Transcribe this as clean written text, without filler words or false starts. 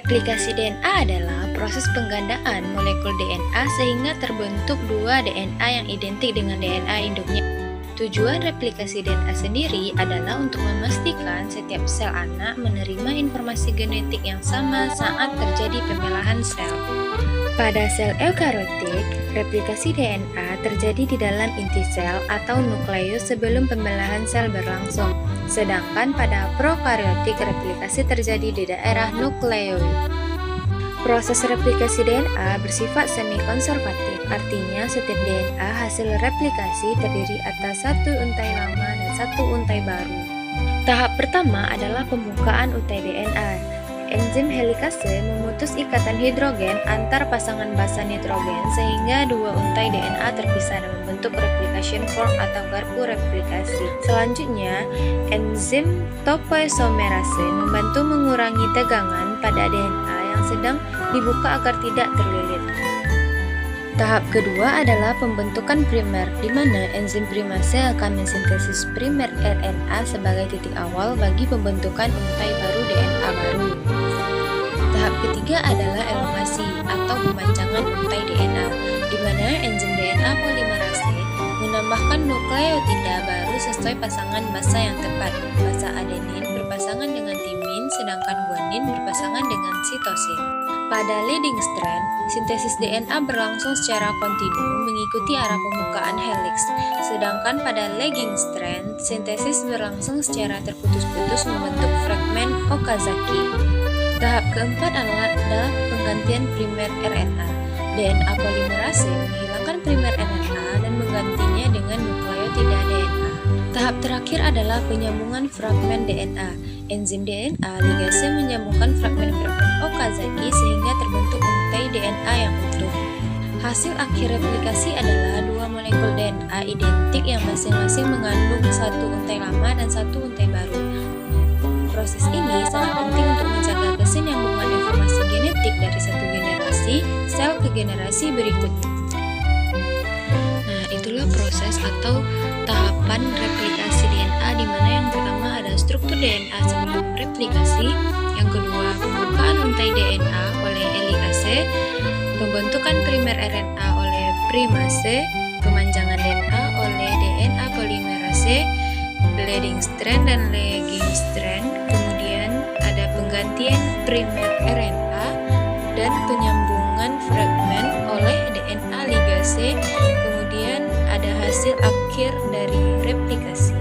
Replikasi DNA adalah proses penggandaan molekul DNA sehingga terbentuk dua DNA yang identik dengan DNA induknya. Tujuan replikasi DNA sendiri adalah untuk memastikan setiap sel anak menerima informasi genetik yang sama saat terjadi pembelahan sel. Pada sel eukariotik, replikasi DNA terjadi di dalam inti sel atau nukleus sebelum pembelahan sel berlangsung. Sedangkan pada prokariotik, replikasi terjadi di daerah nukleoid. Proses replikasi DNA bersifat semi-konservatif, artinya setiap DNA hasil replikasi terdiri atas satu untai lama dan satu untai baru. Tahap pertama adalah pembukaan untai DNA. Enzim helikase memutus ikatan hidrogen antar pasangan basa nitrogen sehingga dua untai DNA terpisah dan membentuk replication fork atau garpu replikasi. Selanjutnya, enzim topoisomerase membantu mengurangi tegangan pada DNA yang sedang dibuka agar tidak terlilit. Tahap kedua adalah pembentukan primer, di mana enzim primase akan mensintesis primer RNA sebagai titik awal bagi pembentukan untai baru DNA baru. Tahap ketiga adalah elongasi atau pemanjangan untai DNA, di mana enzim DNA polimerase menambahkan nukleotida baru sesuai pasangan basa yang tepat. Basa adenin berpasangan dengan timin, sedangkan guanin berpasangan dengan sitosin. Pada leading strand, sintesis DNA berlangsung secara kontinu mengikuti arah pembukaan helix, sedangkan pada lagging strand, sintesis berlangsung secara terputus-putus membentuk fragmen Okazaki. Tahap keempat adalah penggantian primer RNA. DNA polimerase menghilangkan primer RNA dan menggantinya dengan nukleotida DNA. Tahap terakhir adalah penyambungan fragmen DNA. Enzim DNA ligase menyambungkan fragmen-fragmen Okazaki sehingga terbentuk untai DNA yang utuh. Hasil akhir replikasi adalah dua molekul DNA identik yang masing-masing mengandung satu untai lama dan satu untai baru. Proses ini sangat penting untuk menjaga kesinambungan informasi genetik dari satu generasi sel ke generasi berikutnya. Nah, itulah proses atau tahapan replikasi DNA, di mana yang pertama ada struktur DNA sebelum replikasi, yang kedua pembukaan untai DNA oleh helikase, pembentukan primer RNA oleh primase, pemanjangan DNA oleh DNA polimerase, leading strand dan lagging strand, kemudian ada penggantian primer RNA dan penyambungan fragmen oleh DNA ligase, kemudian ada hasil akhir dari replikasi.